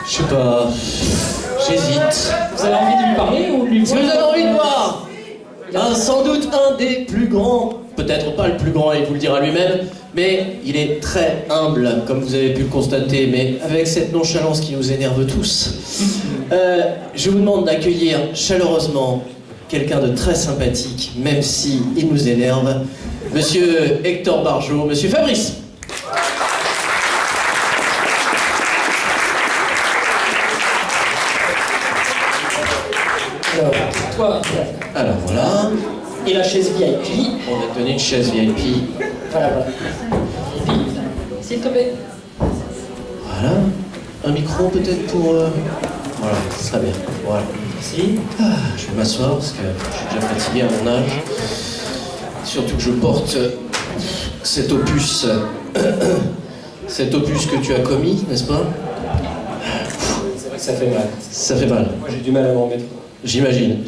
Je sais pas. J'hésite. Vous avez envie de lui parler ou de lui Si vous avez envie de voir sans doute un des plus grands, peut-être pas le plus grand, il vous le dira lui-même, mais il est très humble, comme vous avez pu le constater, mais avec cette nonchalance qui nous énerve tous. Je vous demande d'accueillir chaleureusement quelqu'un de très sympathique, même si il nous énerve, Monsieur Hector Barjot, Monsieur Fabrice. Alors, toi, Alors voilà, et la chaise VIP. on va te donner une chaise VIP. Voilà, voilà. S'il te plaît. Voilà, un micro peut-être pour... Voilà, ce serait bien. Voilà. Merci. Je vais m'asseoir parce que je suis déjà fatigué à mon âge. Surtout que je porte cet opus que tu as commis, n'est-ce pas? C'est vrai que ça fait mal. Ça fait mal. Moi j'ai du mal à m'en remettre. J'imagine.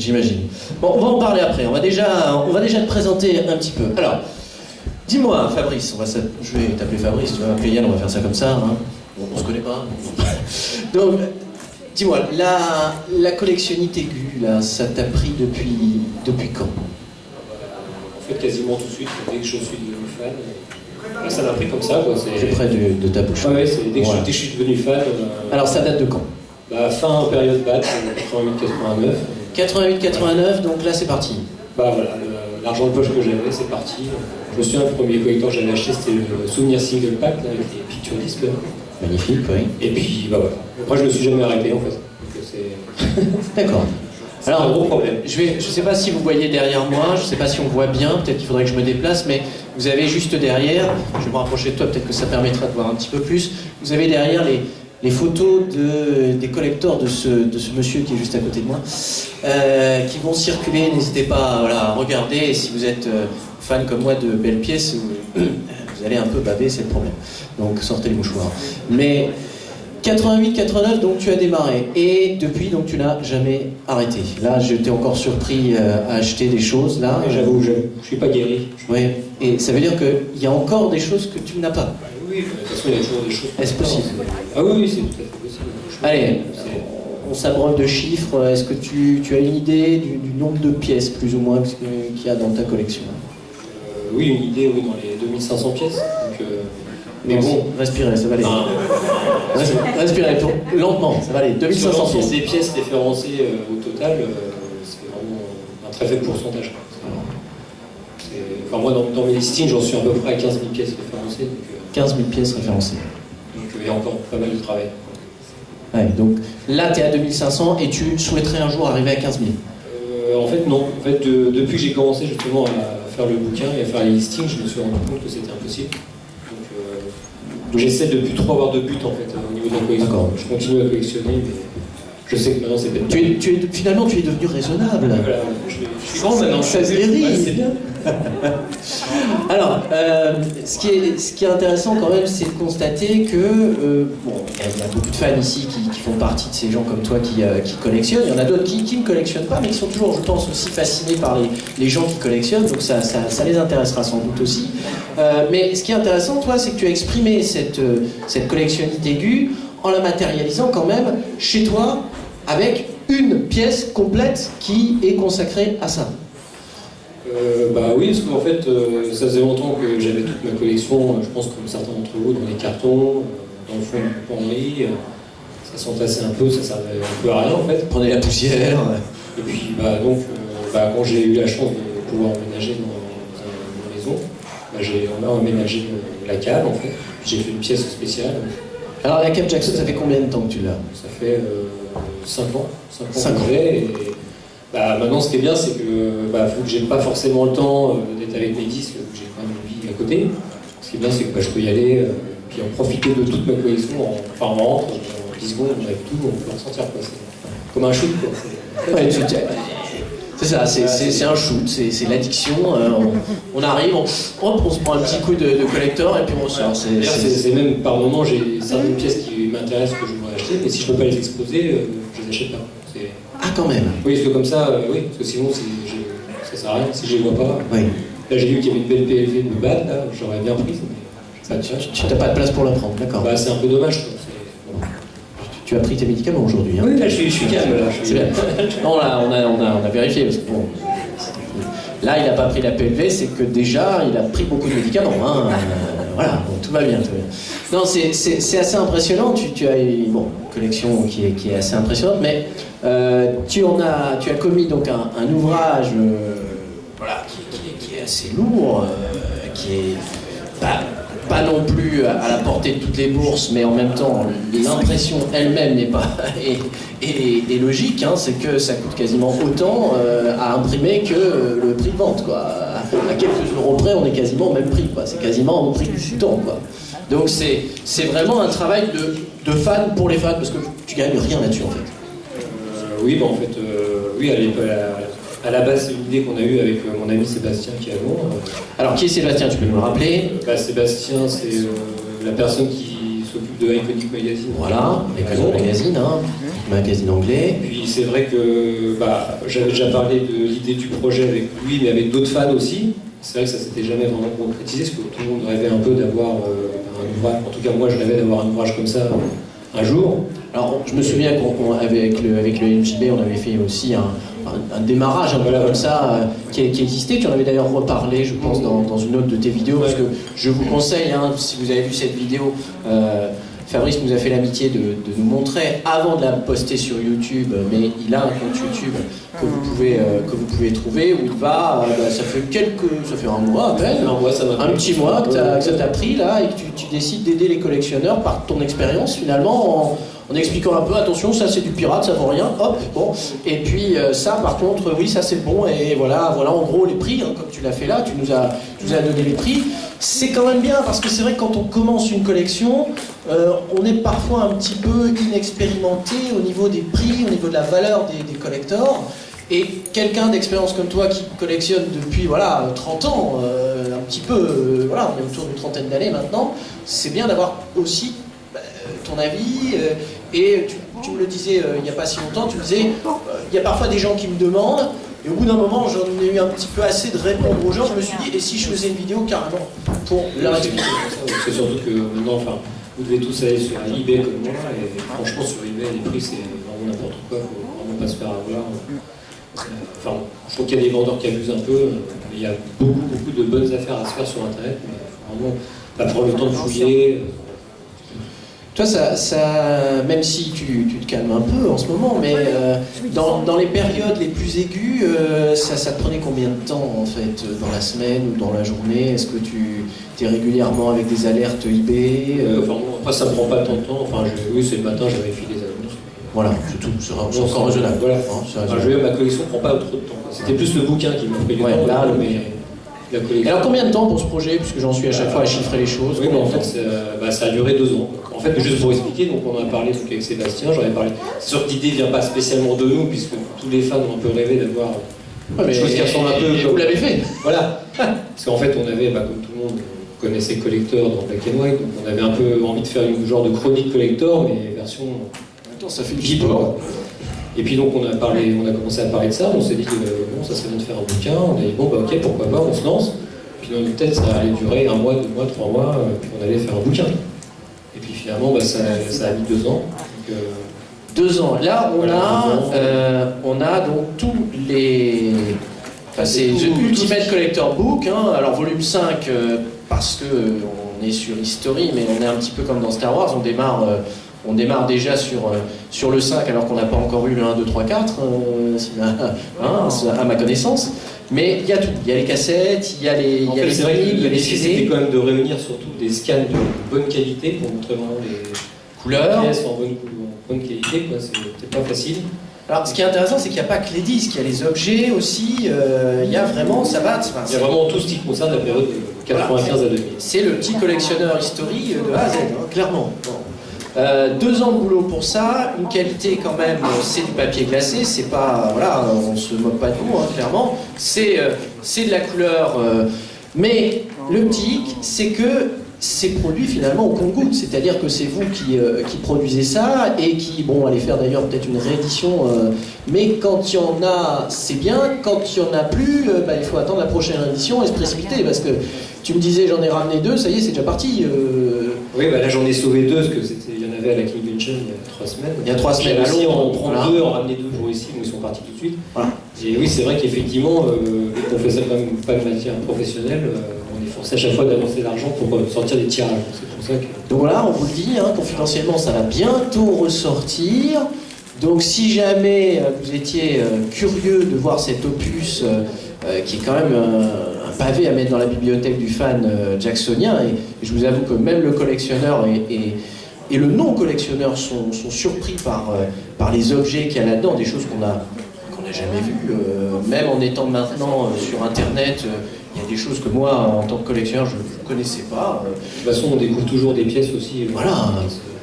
Bon, on va en parler après. On va déjà te présenter un petit peu. Alors, dis-moi, Fabrice, je vais t'appeler Fabrice, tu vas m'appeler Yann, on va faire ça comme ça. Hein. On se connaît pas. Donc, dis-moi, la collectionnite aiguë, là, ça t'a pris depuis quand? En fait, quasiment tout de suite, dès que je suis devenu fan. Là, ça m'a pris comme ça, quoi. C'est près de ta bouche. Ouais, c'est dès que je suis devenu fan. Alors, ça date de quand? Fin période BAT, 88-89. 88-89, donc là, c'est parti. Bah voilà, l'argent de poche que j'avais, c'est parti. Je me souviens, le premier collector que j'avais acheté, c'était le Souvenir Single Pack, là, avec les picture disques. Magnifique, oui. Et puis, bah voilà. Après, je me suis jamais arrêté, en fait. D'accord. Alors, un gros problème. Je sais pas si vous voyez derrière moi, je sais pas si on voit bien, peut-être qu'il faudrait que je me déplace, mais vous avez juste derrière, je vais me rapprocher de toi, peut-être que ça permettra de voir un petit peu plus, vous avez derrière les photos des collecteurs de ce monsieur qui est juste à côté de moi, qui vont circuler, n'hésitez pas à regarder, et si vous êtes fan comme moi de belles pièces, vous allez un peu baver, c'est le problème. Donc sortez les mouchoirs. Mais 88-89, donc tu as démarré, et depuis, donc tu n'as jamais arrêté. Là, je t'ai encore surpris à acheter des choses, là. J'avoue, je suis pas guéri. Oui, et ça veut dire qu'il y a encore des choses que tu n'as pas. Oui, de toute façon, il y a toujours des choses. Est-ce possible? Ah oui, c'est tout à fait possible. Allez, on s'abreuve de chiffres. Est-ce que tu as une idée du nombre de pièces, plus ou moins, qu'il y a dans ta collection? Oui, une idée, oui, dans les 2500 pièces. Donc, mais bon, respirez, ça va aller. Respirez, lentement, ça va aller. 2500 pièces. Des pièces référencées au total, c'est vraiment un très faible pourcentage. Enfin, moi, dans mes listings, j'en suis à peu près à 15 000 pièces référencées. Donc, 15 000 pièces référencées. Donc il y a encore pas mal de travail. Ouais, donc là, tu es à 2500 et tu souhaiterais un jour arriver à 15 000? En fait, non. En fait, depuis que j'ai commencé justement à faire le bouquin et à faire les listings, je me suis rendu compte que c'était impossible. Donc j'essaie de plus trop avoir de but en fait au niveau de la collection. Je continue à collectionner, mais je sais que maintenant c'est peut-être... Finalement, tu es devenu raisonnable. Voilà, je suis grand maintenant. Ça se guérit. C'est bien. Alors, ce qui est intéressant quand même, c'est de constater que, bon, il y a beaucoup de fans ici qui font partie de ces gens comme toi qui collectionnent. Il y en a d'autres qui ne collectionnent pas, mais qui sont toujours, je pense, aussi fascinés par les gens qui collectionnent. Donc ça les intéressera sans doute aussi. Mais ce qui est intéressant, toi, c'est que tu as exprimé cette collectionnite aiguë en la matérialisant quand même chez toi avec une pièce complète qui est consacrée à ça. Bah oui, parce qu'en fait, ça faisait longtemps que j'avais toute ma collection, je pense comme certains d'entre vous, dans les cartons, dans le fond du penderie. Ça s'entassait un peu, ça servait un peu à rien en fait. Prenez la poussière. Et puis quand j'ai eu la chance de pouvoir emménager dans une maison, on a emménagé la cave en fait. J'ai fait une pièce spéciale. Alors la cave Jackson, ça fait combien de temps que tu l'as? Ça fait 5 ans. 5 ans que j'ai. Et maintenant, ce qui est bien, c'est que faut que j'ai pas forcément le temps d'être avec mes disques, que j'ai quand même une vie à côté. Ce qui est bien, c'est que je peux y aller, puis en profiter de toute ma collection en rentre, en 10 secondes, on arrive tout, on peut en sortir. C'est comme un shoot. Quoi. Ouais, c'est ça, c'est un shoot, c'est l'addiction. On arrive, on se prend un petit coup de collector et puis on sort. C'est même par moment, j'ai certaines pièces qui m'intéressent que je voudrais acheter, mais si je ne peux pas les exposer, je les achète pas. Ah, quand même. Oui, parce que comme ça, oui, parce que sinon, ça sert à rien si je les vois pas. Oui. Là, j'ai vu qu'il y avait une belle PLV de BAT, là, j'aurais bien prise, mais tu n'as pas de place pour la prendre, d'accord. C'est un peu dommage, quoi. Tu as pris tes médicaments aujourd'hui, hein? Oui, là, je suis calme, là. C'est bien. Non, là, on a vérifié, parce que bon... Là, il n'a pas pris la PLV, c'est que déjà, il a pris beaucoup de médicaments. Hein. Voilà, donc tout va bien, tout va bien. Non, c'est assez impressionnant. Tu as une collection qui est assez impressionnante, mais tu as commis donc un ouvrage voilà, qui est assez lourd, qui est pas non plus à la portée de toutes les bourses, mais en même temps, l'impression elle-même n'est pas est logique, hein, c'est que ça coûte quasiment autant à imprimer que le prix de vente, quoi. À quelques euros près, on est quasiment au même prix, quoi. C'est quasiment au prix du temps, quoi. Donc c'est vraiment un travail de fan pour les fans, parce que tu gagnes rien là-dessus, en fait. Oui, en fait, oui, à la base, c'est une idée qu'on a eue avec mon ami Sébastien qui est à Londres. Alors, qui est Sébastien? Tu peux nous le rappeler? Sébastien, c'est la personne qui s'occupe de Iconic Magazine. Voilà, Iconic Magazine, hein, magazine anglais. Puis c'est vrai que j'avais déjà parlé de l'idée du projet avec lui, mais avec d'autres fans aussi. C'est vrai que ça s'était jamais vraiment concrétisé, parce que tout le monde rêvait un peu d'avoir un ouvrage. En tout cas, moi, je rêvais d'avoir un ouvrage comme ça un jour. Alors, je me souviens qu'avec le MJB, on avait fait aussi un démarrage un peu comme ça qui existait. Tu en avais d'ailleurs reparlé, je pense, dans une autre de tes vidéos, parce que je vous conseille, hein, si vous avez vu cette vidéo, Fabrice nous a fait l'amitié de nous montrer avant de la poster sur YouTube, mais il a un compte YouTube que vous pouvez trouver où il va, ça fait un mois à peine, un petit mois que ça t'a pris là, et que tu décides d'aider les collectionneurs par ton expérience finalement, en expliquant un peu, attention, ça c'est du pirate, ça vaut rien, hop, bon, et puis ça par contre, oui, ça c'est bon, et voilà en gros les prix, hein, comme tu l'as fait là, tu nous as donné les prix. C'est quand même bien, parce que c'est vrai que quand on commence une collection, on est parfois un petit peu inexpérimenté au niveau des prix, au niveau de la valeur des collectors, et quelqu'un d'expérience comme toi qui collectionne depuis 30 ans, un petit peu, on est autour d'une trentaine d'années maintenant, c'est bien d'avoir aussi ton avis, et tu me le disais il n'y a pas si longtemps, tu me disais, il y a parfois des gens qui me demandent, et au bout d'un moment, j'en ai eu un petit peu assez de répondre aux gens, je me suis dit, et si je faisais une vidéo carrément pour leur expliquer? C'est surtout que maintenant, vous devez tous aller sur eBay comme moi, et franchement sur eBay, les prix c'est vraiment n'importe quoi, il faut vraiment pas se faire avoir. Je trouve qu'il y a des vendeurs qui abusent un peu, il y a beaucoup de bonnes affaires à se faire sur internet, mais vraiment pas prendre le temps de fouiller. Toi, même si tu te calmes un peu en ce moment, mais dans les périodes les plus aiguës, ça te prenait combien de temps en fait, dans la semaine ou dans la journée? Est-ce que tu es régulièrement avec des alertes eBay? Après, ça me prend pas tant de temps. Oui, c'est le matin, j'avais fait des annonces. Voilà, c'est tout. C'est encore raisonnable. Voilà. Ma collection prend pas trop de temps. C'était plus le bouquin qui m'a pris du temps. Là, et alors combien de temps pour ce projet, puisque j'en suis à chaque fois à chiffrer les choses? Oui, mais en fait, ça a duré 2 ans. En fait, juste pour expliquer, donc on en a parlé avec Sébastien, j'en ai parlé. C'est sûr que l'idée ne vient pas spécialement de nous, puisque tous les fans ont un peu rêvé d'avoir des choses qui ressemblent un peu. Vous l'avez fait? Voilà. Parce qu'en fait, on avait, comme tout le monde connaissait Collector dans Black and White, donc on avait un peu envie de faire une genre de chronique Collector, mais version. Attends, ça fait du sport. Et puis donc on a commencé à parler de ça, on s'est dit que ça serait bien de faire un bouquin, on a dit ok, pourquoi pas, on se lance. Puis dans notre tête ça allait durer 1 mois, 2 mois, 3 mois, puis on allait faire un bouquin. Et puis finalement ça a mis 2 ans. Donc, 2 ans. Là on a donc tous les... c'est The Ultimate Collector Book, hein. Alors volume 5 parce que on est sur History, mais on est un petit peu comme dans Star Wars, on démarre déjà sur le 5 alors qu'on n'a pas encore eu le 1, 2, 3, 4, à ma connaissance. Mais il y a tout, il y a les cassettes, il y a les livres, il y a les CD. C'était quand même de réunir surtout des scans de bonne qualité pour montrer vraiment les couleurs. Les pièces en bonne qualité, c'était pas facile. Alors ce qui est intéressant, c'est qu'il n'y a pas que les disques, il y a les objets aussi, il y a vraiment, ça va. Il y a vraiment tout ce qui concerne la période de 95 à 2000. C'est le petit collectionneur History de A à Z, clairement. 2 ans de boulot pour ça, une qualité quand même, c'est du papier glacé, c'est pas, on se moque pas de vous, clairement, c'est de la couleur, mais le petit hic, c'est que c'est produit finalement au compte-gouttes, c'est-à-dire que c'est vous qui produisez ça et qui, allez faire d'ailleurs peut-être une réédition, mais quand il y en a, c'est bien, quand il n'y en a plus, il faut attendre la prochaine édition et se précipiter, parce que tu me disais j'en ai ramené 2, ça y est, c'est déjà parti. Oui, là j'en ai sauvé 2, parce qu'il y en avait à la Convention il y a 3 semaines. Il y a 3 semaines. J'ai réussi à en voilà. prendre 2, en ramener 2 pour ici, donc ils sont partis tout de suite. Voilà. Et oui, c'est vrai qu'effectivement, vu qu'on fait ça quand même pas de matière professionnelle, on est forcé à chaque fois d'avancer l'argent pour sortir des tirages. C'est pour ça que... Donc voilà, on vous le dit, hein, confidentiellement, ça va bientôt ressortir. Donc si jamais vous étiez curieux de voir cet opus, qui est quand même un pavé à mettre dans la bibliothèque du fan jacksonien, et je vous avoue que même le collectionneur et le non-collectionneur sont surpris par les objets qu'il y a là-dedans, des choses qu'on n'a jamais vues, même en étant maintenant sur Internet. Il y a des choses que moi, en tant que collectionneur, je ne connaissais pas. De toute façon, on découvre toujours des pièces aussi. Voilà.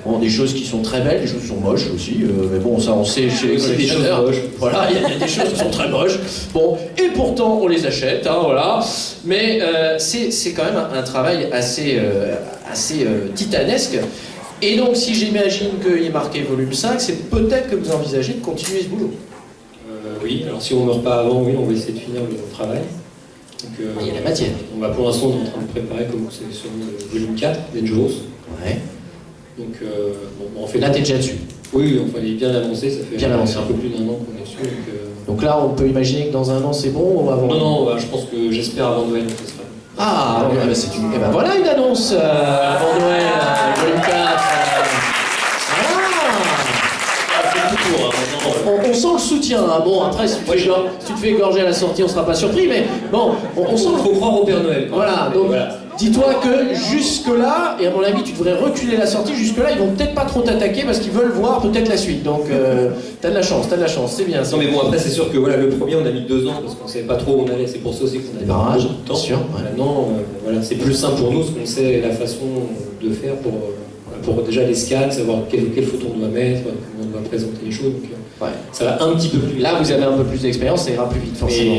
Bon, des choses qui sont très belles, des choses qui sont moches aussi, mais bon, ça on sait chez les collectionneurs. Voilà, il y a des choses qui sont très moches. Bon, et pourtant on les achète, hein, voilà. Mais c'est quand même un travail assez titanesque. Et donc, si j'imagine qu'il est marqué volume 5, c'est peut-être que vous envisagez de continuer ce boulot. Oui, alors si on ne meurt pas avant, oui, on va essayer de finir le travail. Donc, il y a la matière. Pour l'instant, on est en train de préparer comme vous savez sur le volume 4, Dangerous. Ouais. Donc, on fait... Là, t'es déjà dessus. Oui, enfin, il est bien avancé, ça fait bien avancé. Un peu plus d'1 an qu'on est dessus. Donc là, on peut imaginer que dans 1 an, c'est bon ou avant? Non, je pense que j'espère avant Noël, ça sera. Ah, ouais, bah, c'est une... Et ben voilà une annonce avant Noël, volume 4. On sent le soutien, hein. Bon après si tu te fais égorger à la sortie on sera pas surpris, mais bon, on sent... Il faut croire au Père Noël. Voilà, donc dis-toi que jusque là, et à mon avis tu devrais reculer la sortie, jusque là ils vont peut-être pas trop t'attaquer parce qu'ils veulent voir peut-être la suite, donc t'as de la chance, c'est bien. Non mais bon après c'est sûr que voilà, le premier on a mis 2 ans parce qu'on savait pas trop où on allait, c'est pour ça aussi qu'on avait barrage, beaucoup de temps. Sûr, ouais. Maintenant voilà, c'est plus simple pour nous parce qu'on sait la façon de faire pour déjà les scans, savoir quelle photo on doit mettre, comment on doit présenter les choses. Donc, ça va un petit peu plus vite. Là, vous avez un peu plus d'expérience, ça ira plus vite, forcément.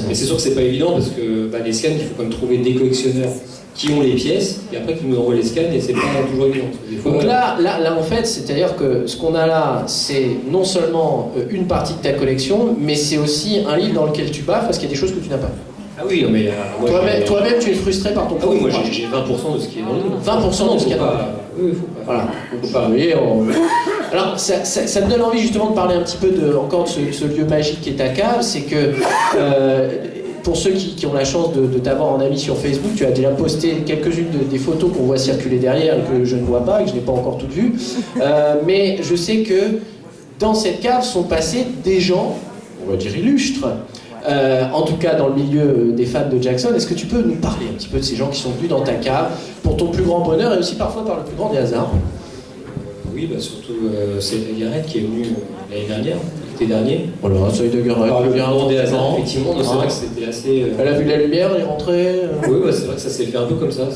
Mais c'est sûr que c'est pas évident parce que les scans, il faut quand même trouver des collectionneurs qui ont les pièces et après qui nous envoient les scans et c'est pas toujours évident. Des fois, donc là, en fait, c'est-à-dire que ce qu'on a là, c'est non seulement une partie de ta collection, mais c'est aussi un livre dans lequel tu baffes parce qu'il y a des choses que tu n'as pas. Ah oui, mais toi-même, tu es frustré par ton propre. Ah oui, moi j'ai 20% de ce qui est dans le livre. 20% de ce qu'il y a dans le livre. Oui, il faut pas. Voilà. Faut pas. Vous voyez, alors, ça me donne envie justement de parler un petit peu encore de ce lieu magique qui est ta cave. C'est que pour ceux qui ont la chance de t'avoir en ami sur Facebook, tu as déjà posté quelques-unes des photos qu'on voit circuler derrière et que je ne vois pas et que je n'ai pas encore toutes vues. Mais je sais que dans cette cave sont passés des gens, on va dire illustres. En tout cas dans le milieu des fans de Jackson. Est-ce que tu peux nous parler un petit peu de ces gens qui sont venus dans ta cave pour ton plus grand bonheur et aussi parfois par le plus grand des hasards? Oui, surtout Saïda Garrett qui est venue l'année dernière, l'été dernier. Voilà, Saïda Garrett, par le plus grand des hasards, effectivement. C'est vrai que c'était assez... Elle a vu la lumière, elle est rentrée... Oui, c'est vrai que ça s'est fait un peu comme ça.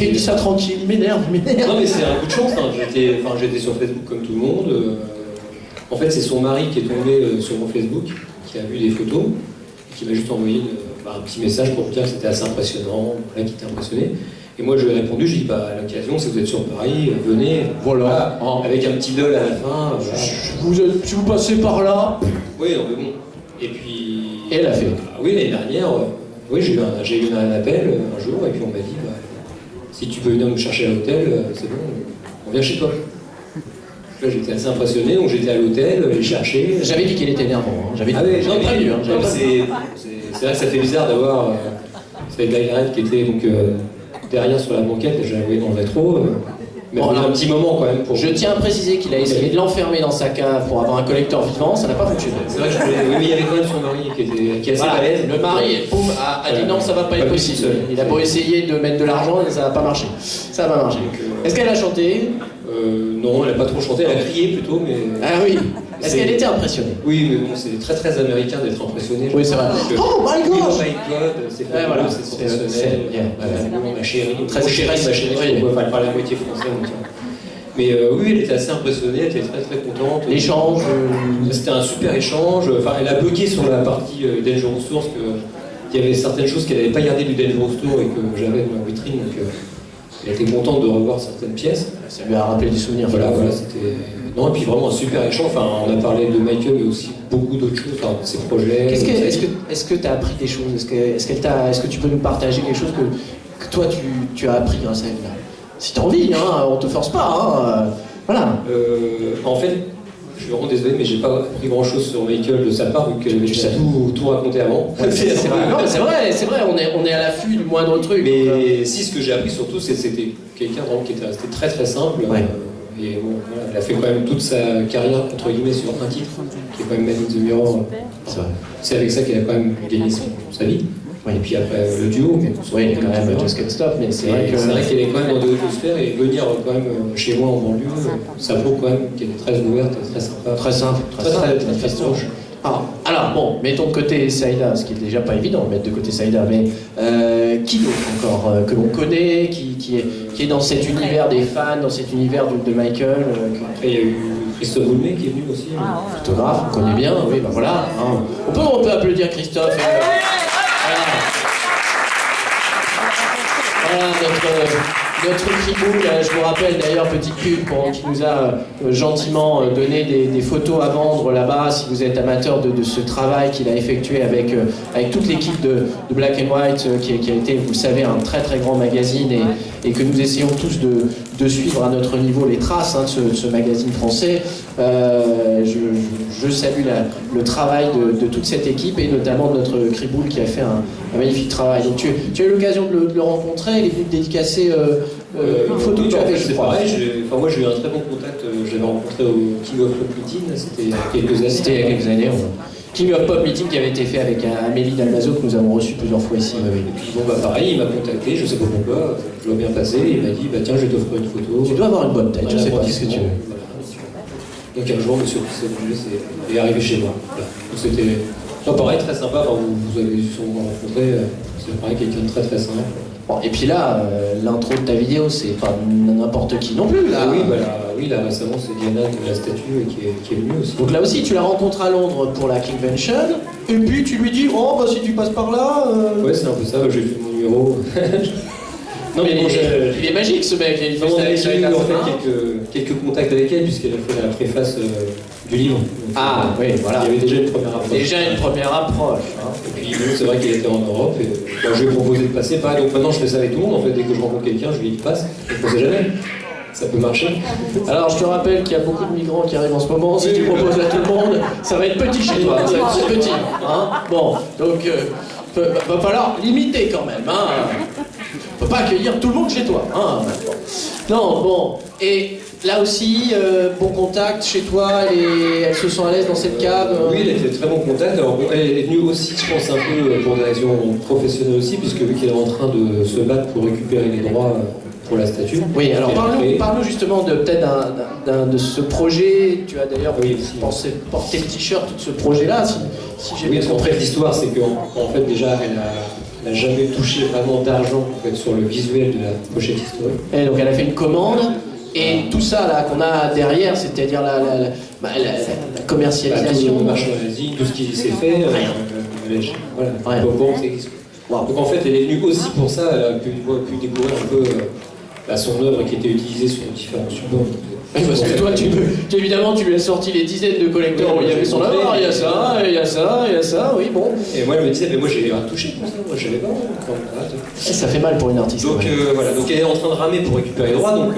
Il dit ça tranquille, il m'énerve. Non mais c'est un coup de chance, hein. J'étais sur Facebook comme tout le monde. En fait c'est son mari qui est tombé sur mon Facebook, qui a vu des photos, et qui m'a juste envoyé un petit message pour me dire que c'était assez impressionnant, qu'il était impressionné. Et moi je lui ai répondu, j'ai dit à l'occasion, si vous êtes sur Paris, venez, voilà. Avec un petit dol à la fin. Si vous passez par là. Oui, non mais bon. Et puis... Et elle a fait. Oui, l'année dernière, oui, j'ai eu un appel un jour, et puis on m'a dit, si tu peux venir me chercher à l'hôtel, c'est bon, on vient chez toi. Là, j'étais assez impressionné, donc j'étais à l'hôtel, les chercher. J'avais dit qu'il était énervant. Hein. J'avais prévenu. C'est vrai que ça fait bizarre d'avoir Saïda Garrett qui était donc derrière sur la banquette, et je l'avais dans le rétro. Mais bon, un petit moment quand même. Je tiens à préciser qu'il a essayé de l'enfermer dans sa cave pour avoir un collecteur vivant, ça n'a pas fonctionné. C'est vrai que oui, mais il y avait quand même son mari qui est assez balèze. Le mari, boum, a dit non, ça va pas être possible. Il a beau essayer de mettre de l'argent, ça va pas marcher. Ça va pas marcher. Est-ce qu'elle a chanté? Non, elle n'a pas trop chanté, elle a crié plutôt, mais... Ah oui. Est-ce qu'elle était impressionnée? Oui, mais bon, c'est très très américain d'être impressionné. Oui, c'est vrai. Oh my god! Oh my god, c'est fabuleux, c'est sensationnel. Ma chérie, très chérie, ma chérie, elle parlait à moitié français, on tient. Mais oui, elle était assez impressionnée, elle était très très contente. L'échange, c'était un super échange. Enfin, elle a bugué sur la partie Dangerous Tour, parce qu'il y avait certaines choses qu'elle n'avait pas gardées du Dangerous Tour et que j'avais dans ma vitrine, donc elle était contente de revoir certaines pièces. Ça lui a rappelé des souvenirs. Voilà, c'était... Non, et puis vraiment un super échange. Enfin, on a parlé de Michael, mais aussi beaucoup d'autres choses, enfin, de ses projets. Est-ce que tu as appris des choses? Est-ce que tu peux nous partager quelque chose que toi tu as appris grâce à elle là? Si tu as envie, hein, on te force pas. Hein. Voilà. En fait, je suis vraiment désolé, mais j'ai pas appris grand chose sur Michael de sa part, vu qu'elle avait tout raconté avant. C'est vrai, on est à l'affût du moindre truc. Mais si, ce que j'ai appris surtout, c'est que c'était quelqu'un qui était resté très très simple. Ouais. Et bon, voilà, elle a fait quand même toute sa carrière, entre guillemets, sur un titre, qui est quand même Man in the Mirror. C'est avec ça qu'elle a quand même gagné sa vie. Oui. Et puis après le duo, mais oui, il y a quand même Just Can't Stop, mais c'est vrai qu'elle est quand même dans de sphères et venir quand même chez moi en banlieue, ça prouve quand même qu'elle est très ouverte, très sympa. Très simple, très proche. Alors bon, mettons de côté Saïda, ce qui est déjà pas évident de mettre de côté Saïda, mais qui d'autre encore que l'on connaît, qui est dans cet univers des fans, dans cet univers de Michael Après il y a eu Christophe Boulmé qui est venu aussi. Photographe, on connaît bien, oui, bah voilà. Hein. On peut applaudir Christophe. Voilà notre Kriboul, je vous rappelle d'ailleurs, petite pub qui nous a gentiment donné des photos à vendre là-bas, si vous êtes amateur de ce travail qu'il a effectué avec toute l'équipe de Black and White, qui a été, vous le savez, un très très grand magazine et que nous essayons tous de suivre à notre niveau les traces de ce magazine français. Je salue le travail de toute cette équipe et notamment de notre Kriboul qui a fait un magnifique travail. Donc tu as eu l'occasion de le rencontrer, il est venu dédicacer une photo que tu as fait, c'est pareil, moi j'ai eu un très bon contact, je l'avais rencontré au King of Pop Meeting, c'était il y a quelques années. C'était il y a quelques années. King of Pop Meeting qui avait été fait avec Amélie Dalmazo que nous avons reçu plusieurs fois ici. Et puis bon pareil, il m'a contacté, je sais pas pourquoi, je dois bien passer, et il m'a dit tiens je vais t'offrir une photo. Tu dois avoir une bonne tête, je sais pas ce que tu veux. Donc un jour, monsieur est arrivé chez moi. Voilà. Donc c'était pareil, très sympa. Enfin, vous avez sûrement rencontré, c'est pareil, quelqu'un de très très simple. Bon, et puis là, l'intro de ta vidéo, c'est pas n'importe qui non plus. Là. Oui, là récemment, c'est Diana de la statue qui est venue aussi. Donc là aussi, tu la rencontres à Londres pour la Kingvention, et puis tu lui dis, oh, bah si tu passes par là. Ouais, c'est un peu ça, j'ai fait mon numéro. Non mais il est magique ce mec, il j'ai eu en fait quelques contacts avec elle puisqu'elle a fait la préface du livre. Donc, oui, voilà. Il y avait déjà une première approche. Et puis c'est vrai qu'elle était en Europe et je lui ai proposé de passer. Pareil, donc maintenant je fais ça avec tout le monde en fait, dès que je rencontre quelqu'un, je lui dis passe, je ne sais jamais. Ça peut marcher. Alors je te rappelle qu'il y a beaucoup de migrants qui arrivent en ce moment, si tu proposes à tout le monde, ça va être petit chez toi, ça va être très petit. Bon, donc va falloir limiter quand même. On peut pas accueillir tout le monde chez toi. Non, bon. Et là aussi, bon contact chez toi, et elle se sent à l'aise dans cette cave. Oui, elle était très bon contact. Alors, elle est venue aussi, je pense, un peu pour des raisons professionnelles aussi, puisque vu qu'elle est en train de se battre pour récupérer les droits pour la statue. Oui, alors parle-nous justement peut-être de ce projet. Tu as d'ailleurs pensé porter le t-shirt de ce projet-là, si j'ai bien compris. L'histoire, c'est qu'en fait, déjà, elle n'a jamais touché vraiment d'argent en fait, sur le visuel de la pochette historique. Et donc elle a fait une commande, et tout ça là qu'on a derrière, c'est-à-dire la commercialisation. Tout le merchandising, tout ce qui s'est fait, voilà. Donc en fait elle est venue aussi pour ça, elle a pu découvrir un peu son œuvre qui était utilisée sur différents supports. Parce que toi, évidemment, tu lui as sorti les dizaines de collecteurs où il y avait son œuvre, il y a ça, il y a ça, il y a ça, oui, bon. Et moi, elle me disait, mais moi, j'ai rien touché pour ça, moi, je savais pas. Ça fait mal pour une artiste. Donc, voilà, donc elle est en train de ramer pour récupérer les droits, donc,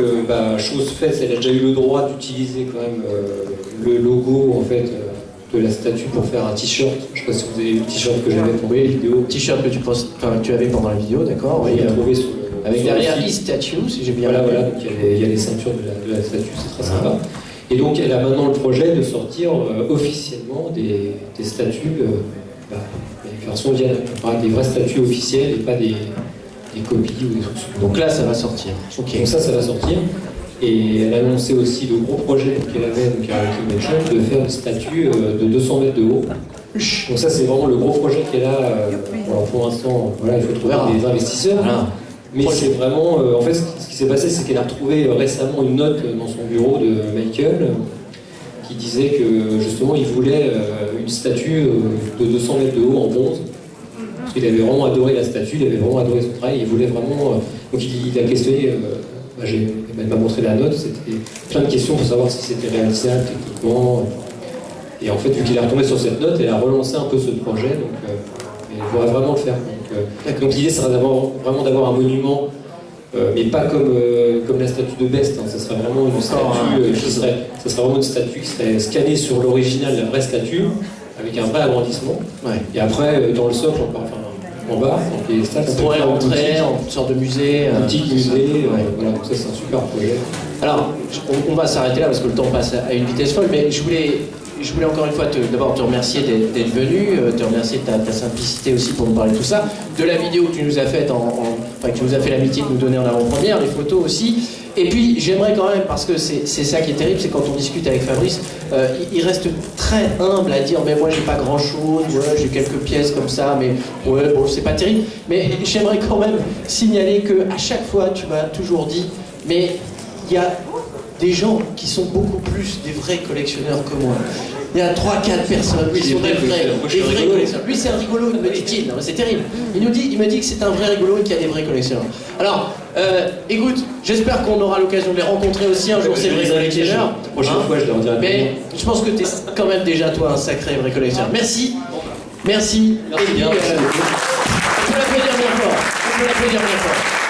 chose faite, elle a déjà eu le droit d'utiliser quand même le logo, en fait, de la statue pour faire un t-shirt. Je sais pas si vous avez vu le t-shirt que j'avais pendant la vidéo. T-shirt que tu avais pendant la vidéo, d'accord, oui. Trouvé sur avec derrière e-statue, si j'ai bien Voilà, donc il y a les ceintures de la statue, c'est très sympa. Et donc elle a maintenant le projet de sortir officiellement des statues, des versions Diana, des vraies statues officielles et pas des copies ou des trucs. Donc là, ça va sortir. Okay. Donc ça va sortir. Et elle a annoncé aussi le gros projet qu'elle avait donc à Kingvention de faire une statue de 200 mètres de haut. Donc ça, c'est vraiment le gros projet qu'elle a. Alors pour l'instant, voilà, il faut trouver des investisseurs. Voilà. Mais c'est vraiment, en fait, ce qui s'est passé, c'est qu'elle a retrouvé récemment une note dans son bureau de Michael qui disait que justement il voulait une statue de 200 mètres de haut en bronze. Parce qu'il avait vraiment adoré la statue, il avait vraiment adoré son travail, il voulait vraiment. Donc il a questionné, elle m'a montré la note, c'était plein de questions pour savoir si c'était réalisable techniquement. Et en fait, vu qu'il est retombé sur cette note, elle a relancé un peu ce projet, donc elle voudrait vraiment le faire. Donc l'idée serait vraiment d'avoir un monument mais pas comme la statue de Best, hein. Ça serait vraiment une statue ça serait vraiment une statue qui serait scannée sur l'original, la vraie statue, avec un vrai agrandissement. Ouais. Et après, dans le socle, en bas, donc les stades, on pourrait rentrer en une sorte de musée. Un petit musée, voilà, donc ça c'est un super projet. Alors, on va s'arrêter là parce que le temps passe à une vitesse folle, mais je voulais encore une fois d'abord te remercier d'être venu, te remercier de ta simplicité aussi pour nous parler de tout ça, de la vidéo que tu nous as faite, que tu nous as fait l'amitié de nous donner en avant-première, les photos aussi. Et puis j'aimerais quand même, parce que c'est ça qui est terrible, c'est quand on discute avec Fabrice, il reste très humble à dire mais moi j'ai pas grand chose, ouais, j'ai quelques pièces comme ça, mais ouais bon c'est pas terrible. Mais j'aimerais quand même signaler que à chaque fois tu m'as toujours dit mais il y a des gens qui sont beaucoup plus des vrais collectionneurs que moi. Il y a 3-4 personnes qui sont des vrais collectionneurs. Lui c'est un rigolo, me dit-il, c'est terrible. Il me dit que c'est un vrai rigolo et qu'il y a des vrais collectionneurs. Alors, écoute, j'espère qu'on aura l'occasion de les rencontrer aussi un jour, ces vrais collectionneurs. La prochaine fois, je leur dirai. Mais je pense que tu es quand même déjà toi un sacré vrai collectionneur. Merci. Merci. Merci bien. On peut l'applaudir bien fort.